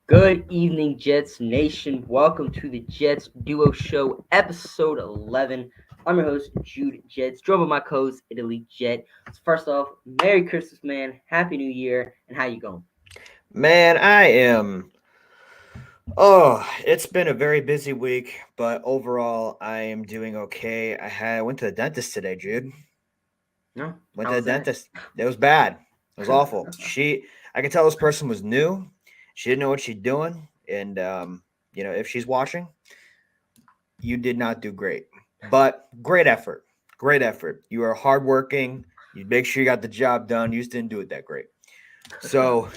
Good evening, Jets Nation. Welcome to the Jets Duo Show, episode 11. I'm your host, Jude Jets, joined by my co-host, Italy Jet. So first off, Merry Christmas, man. Happy New Year, and how you going? Man, I am. It's been a very busy week, but overall, I am doing okay. I went to the dentist today, Jude. No? Went How to the was that? dentist. It was bad. It was awful. I could tell this person was new. She didn't know what she's doing, and if she's watching, you did not do great. But great effort. Great effort. You are hardworking. You make sure you got the job done. You just didn't do it that great. So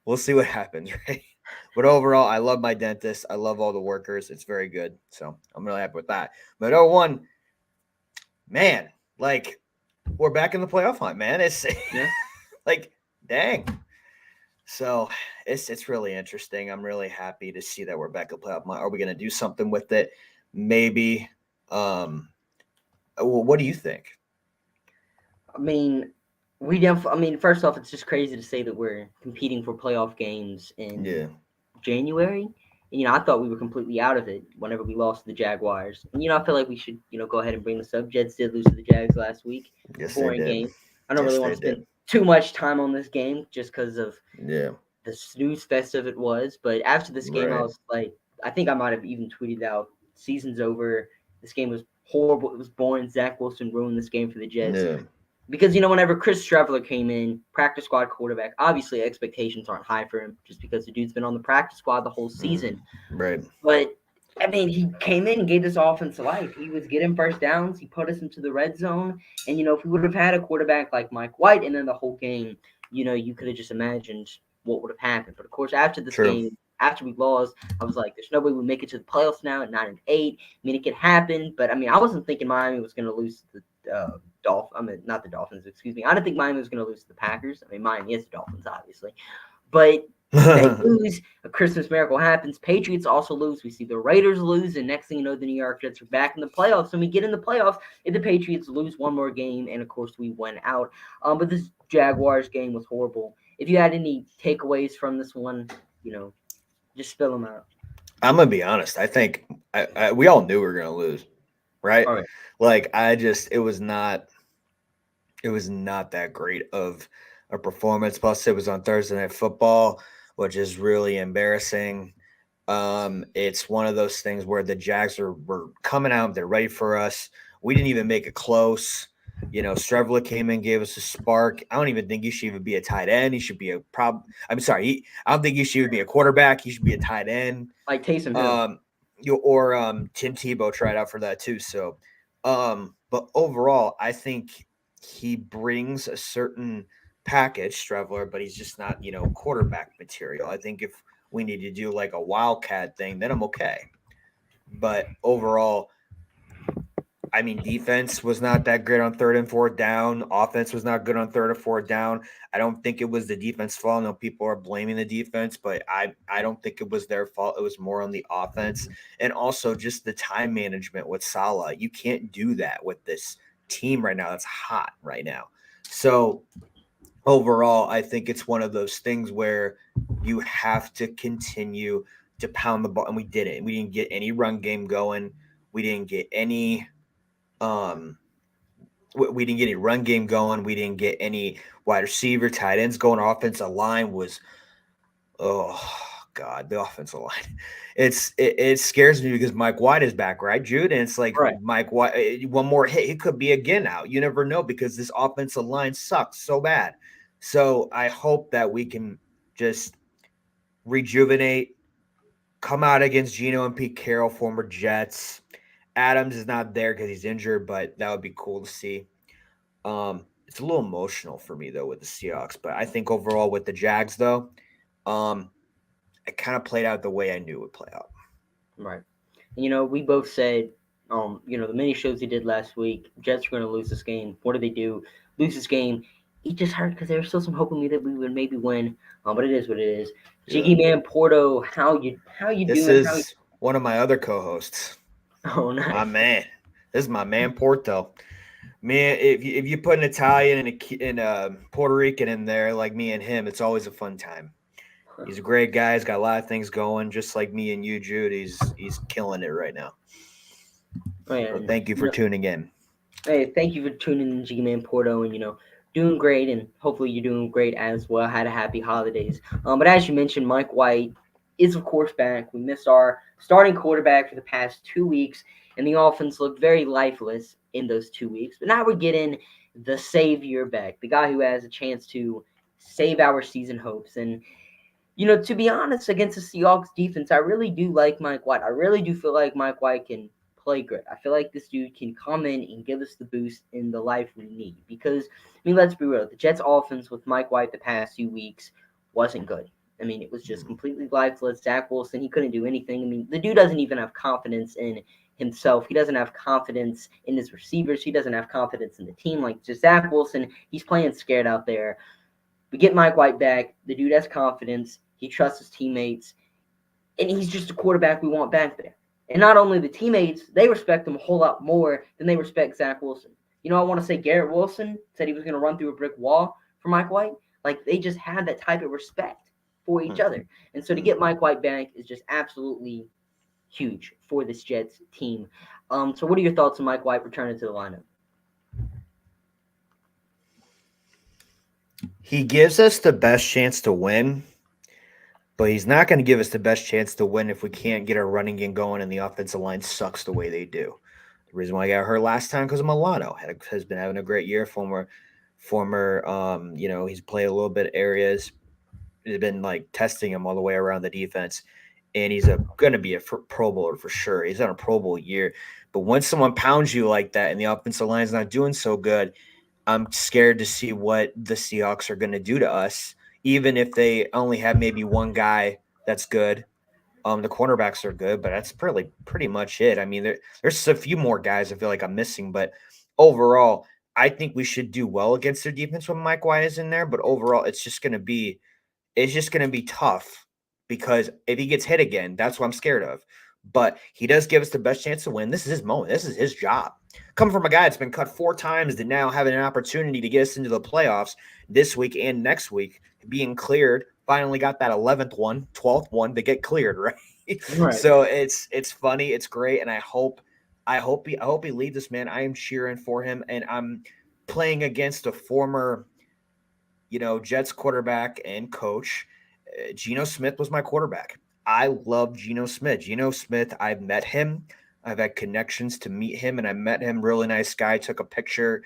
we'll see what happens, right? But overall, I love my dentist. I love all the workers. It's very good. So I'm really happy with that. But 0-1, man, like we're back in the playoff hunt, man. It's Yeah. like, dang. So it's really interesting. I'm really happy to see that we're back in the playoff hunt. Are we going to do something with it? Maybe. Um, what do you think? I mean, first off, it's just crazy to say that we're competing for playoff games in Yeah. January. And, I thought we were completely out of it whenever we lost to the Jaguars. And, I feel like we should, go ahead and bring this up. Jets did lose to the Jags last week. Yes, they Boring did. game. I don't Yes, really want they to spend did. too much time on this game just because of Yeah. the snooze fest of it was. But after this game, I Right. was like, I think I might have even tweeted out, season's over. This game was horrible. It was boring. Zach Wilson ruined this game for the Jets. Yeah. Because whenever Chris Streveler came in, practice squad quarterback, obviously expectations aren't high for him just because the dude's been on the practice squad the whole season. Right. But he came in and gave this offense life. He was getting first downs. He put us into the red zone. And if we would have had a quarterback like Mike White, and then the whole game, you could have just imagined what would have happened. But of course, after this True. game, after we lost, I was like, "There's no way we make it to the playoffs now at 9-8." I mean, it could happen, but I wasn't thinking Miami was going to lose to the Dolphins. Not the Dolphins. Excuse me. I didn't think Miami was going to lose to the Packers. Miami is the Dolphins, obviously, but they lose. A Christmas miracle happens. Patriots also lose. We see the Raiders lose, and next thing you know, the New York Jets are back in the playoffs. And we get in the playoffs, if the Patriots lose one more game, and of course we went out. But this Jaguars game was horrible. If you had any takeaways from this one, you know, just spill them out. I'm gonna be honest. I think we all knew we were gonna lose, right? All right. Like I just it was not that great of a performance. Plus, it was on Thursday Night Football, which is really embarrassing. It's one of those things where the Jags were coming out, they're ready for us. We didn't even make it close. Strevler came in, gave us a spark. I don't even think he should even be a tight end. He should be a I'm sorry. I don't think he should even be a quarterback. He should be a tight end. Like Taysom Hill. Um, Tim Tebow tried out for that too. So, but overall, I think he brings a certain package, Strevler, but he's just not quarterback material. I think if we need to do like a wildcat thing, then I'm okay. But overall, defense was not that great on third and fourth down. Offense was not good on third or fourth down. I don't think it was the defense fault. I know people are blaming the defense, but I don't think it was their fault. It was more on the offense and also just the time management with Salah. You can't do that with this team right now. That's hot right now. So overall, I think it's one of those things where you have to continue to pound the ball, and we didn't. We didn't get any run game going. We didn't get any um we didn't get any run game going. We didn't get any wide receiver, tight ends going. Our offensive line was, oh God, the offensive line. It scares me because Mike White is back, right, Jude? And it's like Right. Mike White, one more hit, he could be again out. You never know because this offensive line sucks so bad. So I hope that we can just rejuvenate, come out against Gino and Pete Carroll, former Jets. Adams is not there because he's injured, but that would be cool to see. It's a little emotional for me though with the Seahawks, but I think overall with the Jags though, um, it kind of played out the way I knew it would play out. Right. And, we both said, the mini shows he did last week, Jets are going to lose this game. What do they do? Lose this game. It just hurt because there was still some hope in me that we would maybe win. But it is what it is. Yeah. Jiggy Man Porto, how you This doing? is one of my other co-hosts, Oh, my nice. man. This is my man Porto. Man, if you put an Italian and a Puerto Rican in there like me and him, it's always a fun time. He's a great guy. He's got a lot of things going, just like me and you, Jude. He's killing it right now. So And thank you for tuning in. hey, thank you for tuning in, G-Man Porto, and doing great, and hopefully you're doing great as well. Had a happy holidays. But as you mentioned, Mike White is of course back. We missed our starting quarterback for the past 2 weeks, and the offense looked very lifeless in those 2 weeks. But now we're getting the savior back, the guy who has a chance to save our season hopes. And to be honest, against the Seahawks defense, I really do like Mike White. I really do feel like Mike White can play good. I feel like this dude can come in and give us the boost in the life we need. Because, let's be real. The Jets' offense with Mike White the past 2 weeks wasn't good. It was just completely lifeless. Zach Wilson, he couldn't do anything. The dude doesn't even have confidence in himself. He doesn't have confidence in his receivers. He doesn't have confidence in the team. Like, just Zach Wilson, he's playing scared out there. We get Mike White back. The dude has confidence. He trusts his teammates. And he's just a quarterback we want back there. And not only the teammates, they respect him a whole lot more than they respect Zach Wilson. I want to say Garrett Wilson said he was going to run through a brick wall for Mike White. Like, they just had that type of respect for each other. And so to get Mike White back is just absolutely huge for this Jets team. So what are your thoughts on Mike White returning to the lineup? He gives us the best chance to win, but he's not going to give us the best chance to win if we can't get our running game going and the offensive line sucks the way they do. The reason why I got hurt last time because of Milano has been having a great year. Former, he's played a little bit of areas. He's been like testing him all the way around the defense, and he's going to be a Pro Bowler for sure. He's on a Pro Bowl year, but when someone pounds you like that and the offensive line's not doing so good, I'm scared to see what the Seahawks are going to do to us, even if they only have maybe one guy that's good. The cornerbacks are good, but that's pretty much it. There's a few more guys I feel like I'm missing, but overall, I think we should do well against their defense when Mike White is in there. But overall, it's just going to be tough because if he gets hit again, that's what I'm scared of. But he does give us the best chance to win. This is his moment. This is his job. Coming from a guy that's been cut 4 times to now having an opportunity to get us into the playoffs this week and next week, being cleared, finally got that 11th one, 12th one to get cleared, right? Right. So it's funny, it's great, and I hope he leads us, man. I am cheering for him, and I'm playing against a former, Jets quarterback and coach. Geno Smith was my quarterback. I love Geno Smith. Geno Smith, I've met him. I've had connections to meet him, and I met him. Really nice guy. Took a picture.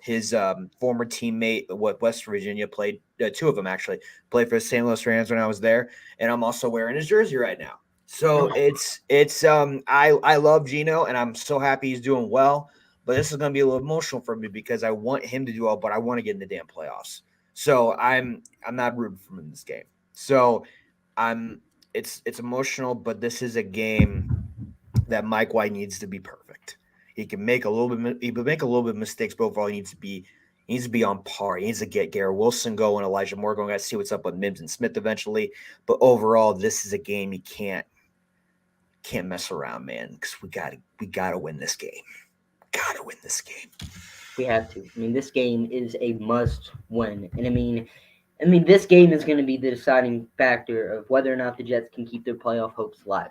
His former teammate, West Virginia, played 2 of them actually played for the St. Louis Rams when I was there, and I'm also wearing his jersey right now. So I love Geno, and I'm so happy he's doing well. But this is going to be a little emotional for me because I want him to do well, but I want to get in the damn playoffs. So I'm not rooting for him in this game. So it's emotional, but this is a game that Mike White needs to be perfect. He can make a little bit of mistakes, but overall he needs to be on par. He needs to get Garrett Wilson going, Elijah Moore going. Got to see what's up with Mims and Smith eventually. But overall, this is a game you can't mess around, man. Because we gotta win this game. Gotta win this game. We have to. This game is a must win, and this game is going to be the deciding factor of whether or not the Jets can keep their playoff hopes alive.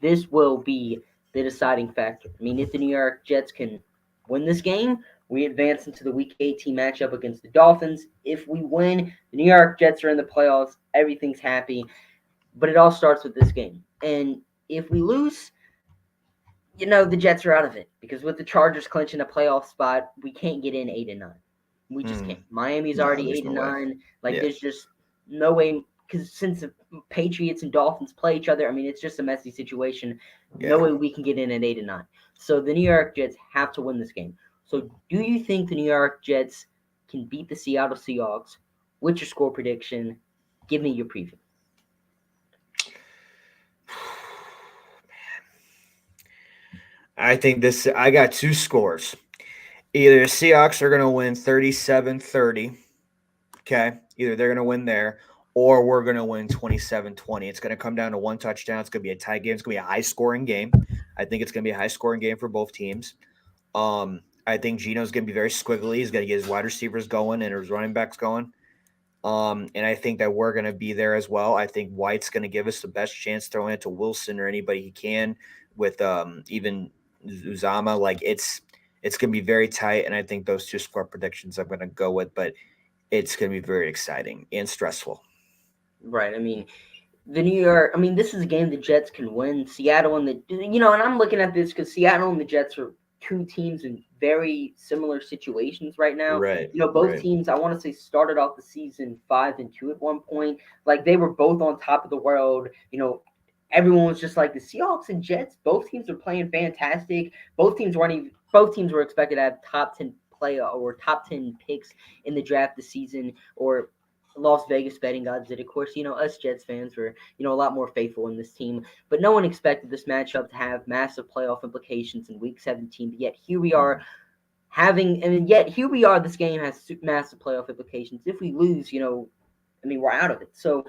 This will be the deciding factor. If the New York Jets can win this game, we advance into the Week 18 matchup against the Dolphins. If we win, the New York Jets are in the playoffs. Everything's happy. But it all starts with this game. And if we lose, the Jets are out of it. Because with the Chargers clinching a playoff spot, we can't get in 8-9. We just can't. Miami's already 8-9. There's just no way. Because since the Patriots and Dolphins play each other, it's just a messy situation. Yeah. No way we can get in at 8-9. So the New York Jets have to win this game. So do you think the New York Jets can beat the Seattle Seahawks? What's your score prediction? Give me your preview. I think I got 2 scores. Either the Seahawks are going to win 37-30. Okay. Either they're going to win there, or we're going to win 27-20. It's going to come down to 1 touchdown. It's going to be a tie game. It's going to be a high-scoring game. I think it's going to be a high-scoring game for both teams. I think Geno's going to be very squiggly. He's going to get his wide receivers going and his running backs going. And I think that we're going to be there as well. I think White's going to give us the best chance throwing it to Wilson or anybody he can with even Uzama. Like it's going to be very tight. And I think those two score predictions I'm going to go with, but it's going to be very exciting and stressful. Right. I mean, the New York. I mean, this is a game the Jets can win. Seattle and and I'm looking at this because Seattle and the Jets are two teams in very similar situations right now. Right. Both teams. I want to say started off the season 5-2 at one point. Like they were both on top of the world. Everyone was just like the Seahawks and Jets. Both teams are playing fantastic. Both teams were expected to have top 10 play or top 10 picks in the draft this season, or Las Vegas betting gods did. Of course, us Jets fans were, a lot more faithful in this team. But no one expected this matchup to have massive playoff implications in Week 17. But yet here we are this game has massive playoff implications. If we lose, we're out of it. So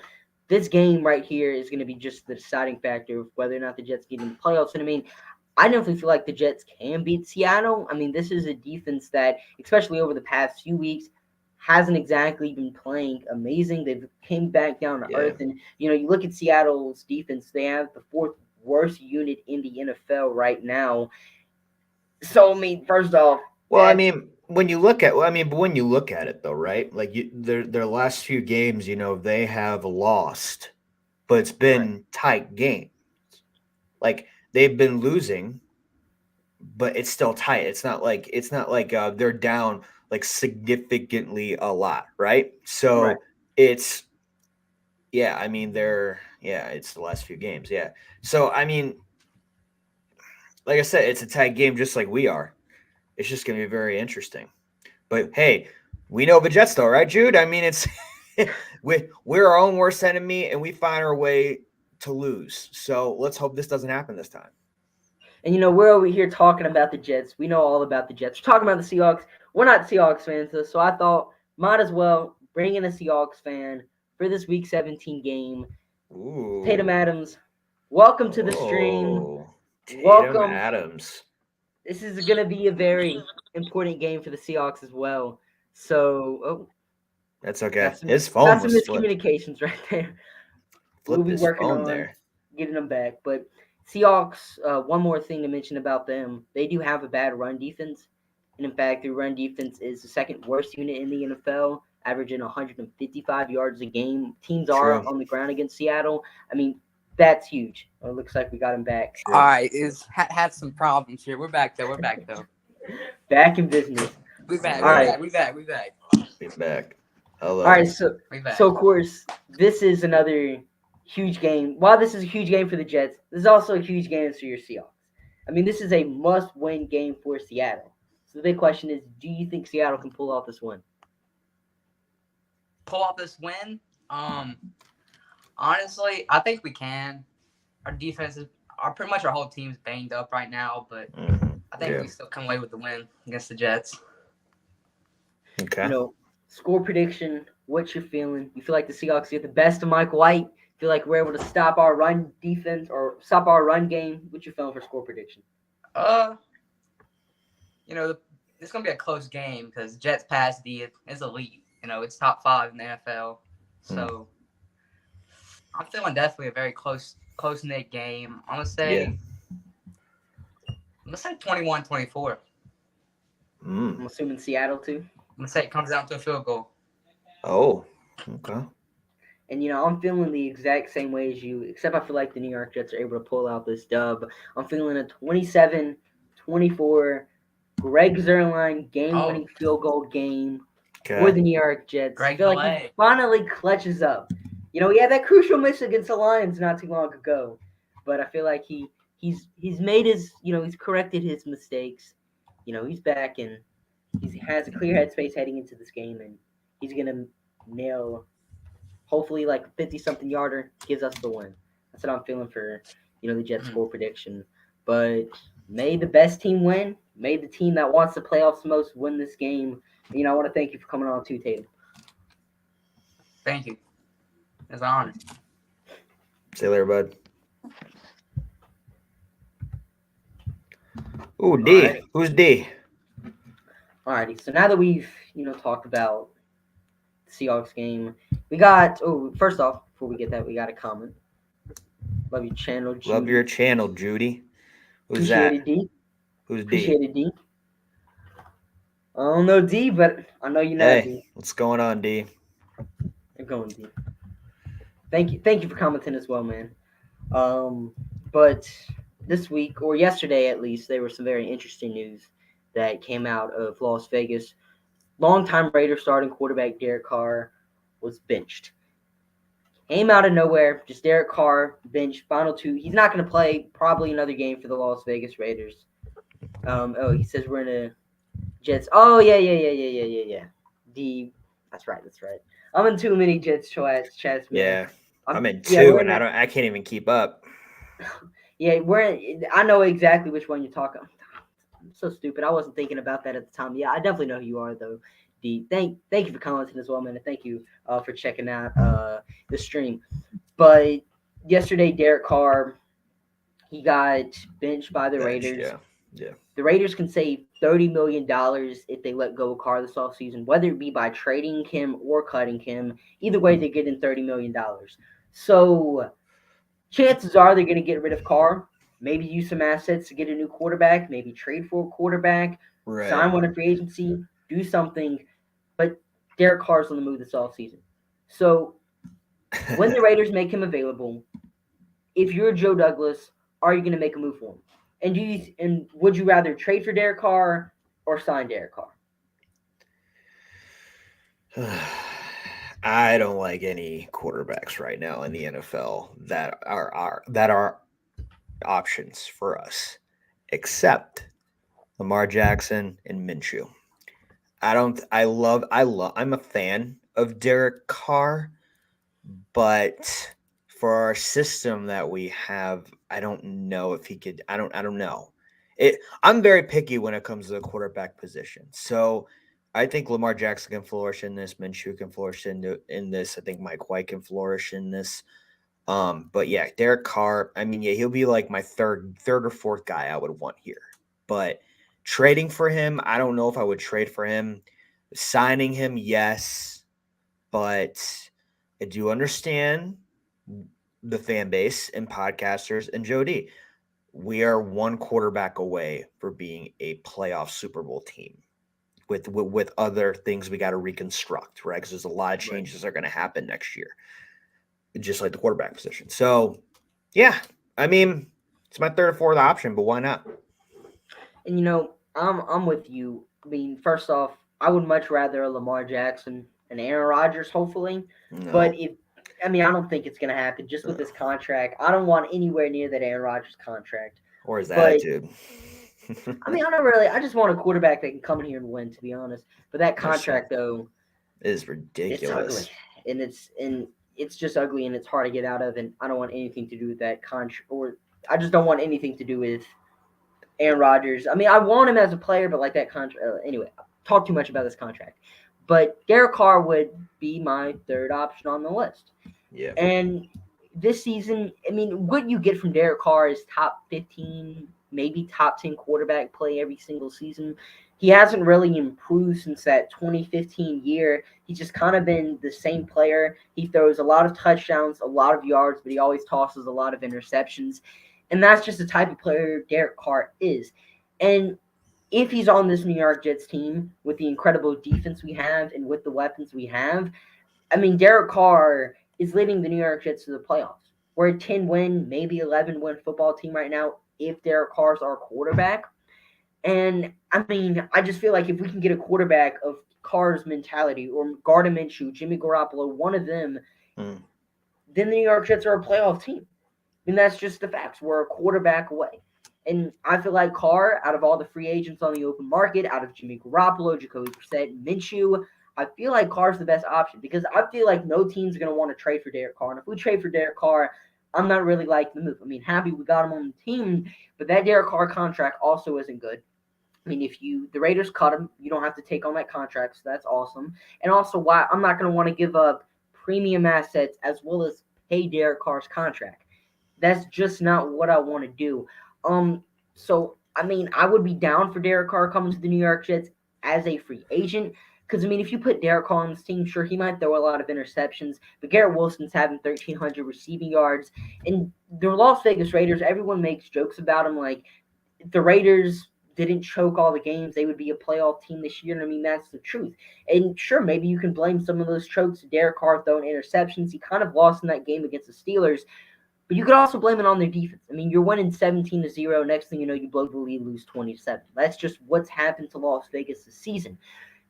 this game right here is going to be just the deciding factor of whether or not the Jets get in the playoffs. And I definitely feel like the Jets can beat Seattle. This is a defense that, especially over the past few weeks, hasn't exactly been playing amazing. They've came back down to earth. And, you look at Seattle's defense, they have the fourth worst unit in the NFL right now. So, first off. Well, when you look at it though, right? Like their last few games, they have lost, but it's been tight games. Like they've been losing, but it's still tight. It's not like they're down like significantly a lot, right? So it's it's the last few games, yeah. So like I said, it's a tight game, just like we are. It's just going to be very interesting. But hey, we know the Jets, though, right, Jude? It's we're our own worst enemy, and we find our way to lose. So let's hope this doesn't happen this time. And we're over here talking about the Jets. We know all about the Jets. We're talking about the Seahawks. We're not Seahawks fans, though, so I thought might as well bring in a Seahawks fan for this Week 17 game. Ooh. Tatum Adams, welcome to the stream. Tatum Adams. This is going to be a very important game for the Seahawks as well. So, that's okay. His phone was miscommunications right there. We'll be working on getting them back. But Seahawks, one more thing to mention about them, they do have a bad run defense. And in fact, their run defense is the second worst unit in the NFL, averaging 155 yards a game. Teams are on the ground against Seattle. That's huge. It looks like we got him back. All right, had some problems here. We're back though. Back in business. We back. All right. We back. We're back. Hello. All right, so of course this is another huge game. While this is a huge game for the Jets, this is also a huge game for your Seahawks. This is a must-win game for Seattle. So the big question is, do you think Seattle can pull off this win? Pull off this win? Honestly, I think we can. Our defense pretty much our whole team's banged up right now, but I think we still come away with the win against the Jets. Okay. Score prediction, what you're feeling? You feel like the Seahawks get the best of Mike White? Feel like we're able to stop our run defense or stop our run game? What you feeling for score prediction? It's going to be a close game because Jets pass D is elite. It's top 5 in the NFL. So I'm feeling definitely a very close-knit game. I'm going to say 21-24. I'm assuming Seattle too. I'm going to say it comes down to a field goal. Oh, okay. And, I'm feeling the exact same way as you, except I feel like the New York Jets are able to pull out this dub. I'm feeling a 27-24 Greg Zuerlein game-winning field goal game for the New York Jets. I feel like he finally clutches up. He had that crucial miss against the Lions not too long ago. But I feel like he's made his, he's corrected his mistakes. He's back and he has a clear headspace heading into this game, and he's going to nail hopefully like a 50-something yarder, gives us the win. That's what I'm feeling for, the Jets score prediction. But may the best team win. May the team that wants the playoffs the most win this game. I want to thank you for coming on too, Tatum. Thank you. It's an honor. See you later, bud. Ooh, D. Right. Who's D? Alrighty. So now that we've, talked about the Seahawks game, We got. Oh, first off, before we get that, we got a comment. Love your channel, Jude. Love your channel, Judy. Who's Appreciate that? it, D. Who's Appreciate D? it, D. I don't know D, but I know you're not Hey, D. what's going on, D? I'm going D. Thank you for commenting as well, man. But this week or yesterday at least, there was some very interesting news that came out of Las Vegas. Longtime Raider starting quarterback Derek Carr was benched. Came out of nowhere, just Derek Carr benched. Final two. He's not going to play probably another game for the Las Vegas Raiders. He says we're in a Jets. Oh yeah. That's right. I'm in too many Jets chats, man. Yeah, I'm in Yeah, two, we're and in I can't even keep up. Yeah, I know exactly which one you're talking. I'm so stupid. I wasn't thinking about that at the time. Yeah, I definitely know who you are though. D. Thank you for commenting as well, man, and thank you for checking out the stream. But yesterday, Derek Carr, he got benched by the Raiders. Yeah. The Raiders can save $30 million if they let go of Carr this offseason, whether it be by trading him or cutting him. Either way, they're getting $30 million. So chances are they're going to get rid of Carr, maybe use some assets to get a new quarterback, maybe trade for a quarterback, sign one in free agency, do something. But Derek Carr's on the move this offseason. So when the Raiders make him available, if you're Joe Douglas, are you going to make a move for him? And would you rather trade for Derek Carr or sign Derek Carr? I don't like any quarterbacks right now in the NFL that are options for us, except Lamar Jackson and Minshew. I'm a fan of Derek Carr, but for our system that we have, I don't know if he could. I don't know. I'm very picky when it comes to the quarterback position. So I think Lamar Jackson can flourish in this. Minshew can flourish in this. I think Mike White can flourish in this. But yeah, Derek Carr. I mean, yeah, he'll be like my third or fourth guy I would want here. But trading for him, I don't know if I would trade for him. Signing him, yes, but I do understand the fan base and podcasters and Jody. We are one quarterback away for being a playoff Super Bowl team with other things we got to reconstruct, right? Because there's a lot of changes that are going to happen next year, just like the quarterback position. So, yeah, I mean, it's my third or fourth option, but why not? And I'm with you. I mean, first off, I would much rather Lamar Jackson and Aaron Rodgers, hopefully. No. But I don't think it's going to happen just with this contract. I don't want anywhere near that Aaron Rodgers contract. Or his attitude. I just want a quarterback that can come in here and win, to be honest. But that contract, though, is ridiculous. It's ugly. And it's just ugly, and it's hard to get out of. And I don't want anything to do with that contract. Or I just don't want anything to do with Aaron Rodgers. I mean, I want him as a player, but like that contract. Anyway, talk too much about this contract. But Derek Carr would be my third option on the list. Yeah. And this season, I mean, what you get from Derek Carr is top 15, maybe top 10 quarterback play every single season. He hasn't really improved since that 2015 year. He's just kind of been the same player. He throws a lot of touchdowns, a lot of yards, but he always tosses a lot of interceptions. And that's just the type of player Derek Carr is. And if he's on this New York Jets team with the incredible defense we have and with the weapons we have, I mean, Derek Carr is leading the New York Jets to the playoffs. We're a 10-win, maybe 11-win football team right now if Derek Carr's our quarterback. And, I mean, I just feel like if we can get a quarterback of Carr's mentality or Gardner Minshew, Jimmy Garoppolo, one of them, then the New York Jets are a playoff team. I mean, that's just the facts. We're a quarterback away. And I feel like Carr, out of all the free agents on the open market, out of Jimmy Garoppolo, Jacoby Brissett, Minshew, I feel like Carr's the best option because I feel like no team's going to want to trade for Derek Carr. And if we trade for Derek Carr, I'm not really liking the move. I mean, happy we got him on the team, but that Derek Carr contract also isn't good. I mean, if the Raiders cut him, you don't have to take on that contract, so that's awesome. And also, why I'm not going to want to give up premium assets as well as pay Derek Carr's contract. That's just not what I want to do. So I mean, I would be down for Derek Carr coming to the New York Jets as a free agent, Because, I mean, if you put Derek Carr on this team, sure, he might throw a lot of interceptions, but Garrett Wilson's having 1,300 receiving yards. And the Las Vegas Raiders, everyone makes jokes about them. Like, if the Raiders didn't choke all the games, they would be a playoff team this year. And, I mean, that's the truth. And, sure, maybe you can blame some of those chokes to Derek Carr throwing interceptions. He kind of lost in that game against the Steelers. But you could also blame it on their defense. I mean, you're winning 17-0. Next thing you know, you blow the lead, lose 20-7. That's just what's happened to Las Vegas this season.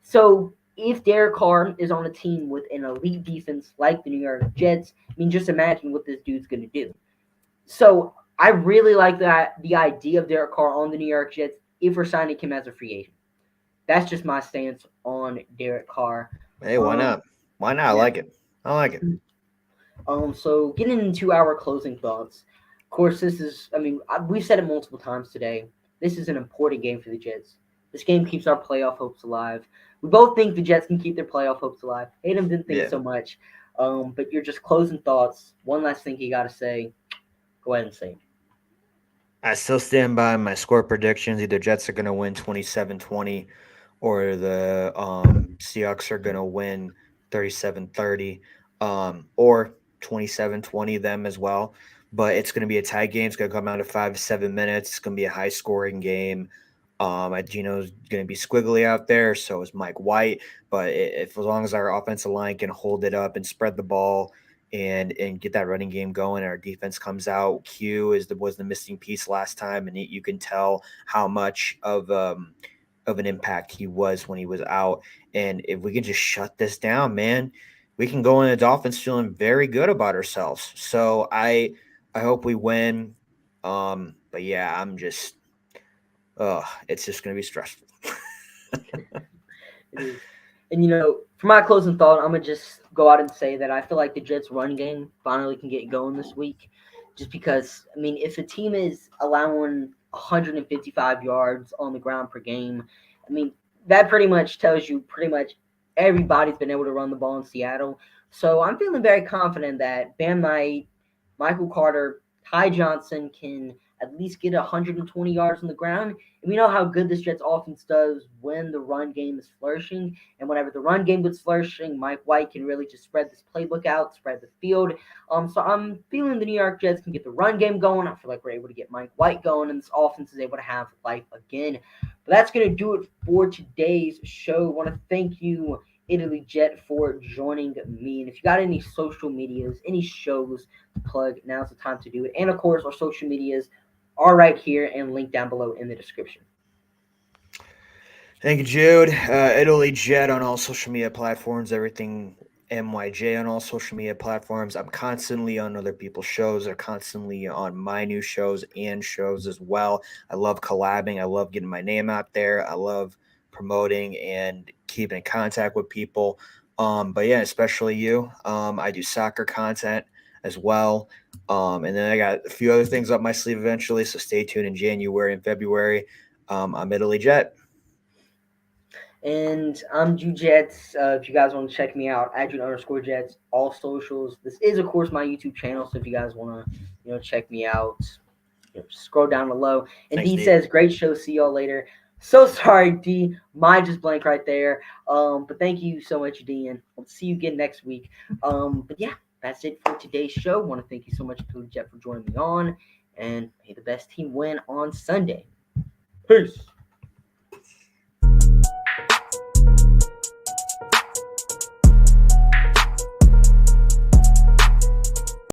So if Derek Carr is on a team with an elite defense like the New York Jets, I mean, just imagine what this dude's going to do. So I really like the idea of Derek Carr on the New York Jets if we're signing him as a free agent. That's just my stance on Derek Carr. Hey, why not? Why not? I like it. I like it. So getting into our closing thoughts. Of course, this is, I mean, we've said it multiple times today. This is an important game for the Jets. This game keeps our playoff hopes alive. We both think the Jets can keep their playoff hopes alive. Hayden didn't think so much. But you're just closing thoughts. One last thing you got to say. Go ahead and say it. I still stand by my score predictions. Either Jets are going to win 27-20 or the Seahawks are going to win 37-30 or 27-20 them as well. But it's going to be a tight game. It's going to come out to 5 to 7 minutes. It's going to be a high-scoring game. Gino's going to be squiggly out there, so is Mike White. But if as long as our offensive line can hold it up and spread the ball and get that running game going, our defense comes out. Q was the missing piece last time, and you can tell how much of an impact he was when he was out. And if we can just shut this down, man, we can go in the Dolphins feeling very good about ourselves. So I hope we win. But yeah, I'm just. It's just going to be stressful. And, you know, for my closing thought, I'm going to just go out and say that I feel like the Jets' run game finally can get going this week. Just because, I mean, if a team is allowing 155 yards on the ground per game, I mean, that pretty much tells you pretty much everybody's been able to run the ball in Seattle. So I'm feeling very confident that Bam Knight, Michael Carter, Ty Johnson can at least get 120 yards on the ground. And we know how good this Jets offense does when the run game is flourishing. And whenever the run game is flourishing, Mike White can really just spread this playbook out, spread the field. So I'm feeling the New York Jets can get the run game going. I feel like we're able to get Mike White going, and this offense is able to have life again. But that's going to do it for today's show. I want to thank you, Italy Jet, for joining me. And if you got any social medias, any shows to plug, now's the time to do it. And of course, our social medias are right here and linked down below in the description. Thank you, Jude. Italy Jet on all social media platforms, everything MYJ on all social media platforms. I'm constantly on other people's shows. They're constantly on my new shows and shows as well. I love collabing. I love getting my name out there. I love promoting and keeping in contact with people. But yeah, especially you. I do soccer content as well. And then I got a few other things up my sleeve eventually. So stay tuned in January and February. I'm Italy Jet. And I'm Jude Jets. If you guys want to check me out, @Jude_Jets, all socials. This is, of course, my YouTube channel. So if you guys want to, check me out, scroll down below. And Thanks, D D. says, "Great show. See y'all later." So sorry, D. Mine just blank right there. But thank you so much, D, and I'll see you again next week. But yeah, that's it for today's show. I want to thank you so much, Jet, for joining me on, and may the best team win on Sunday. Peace.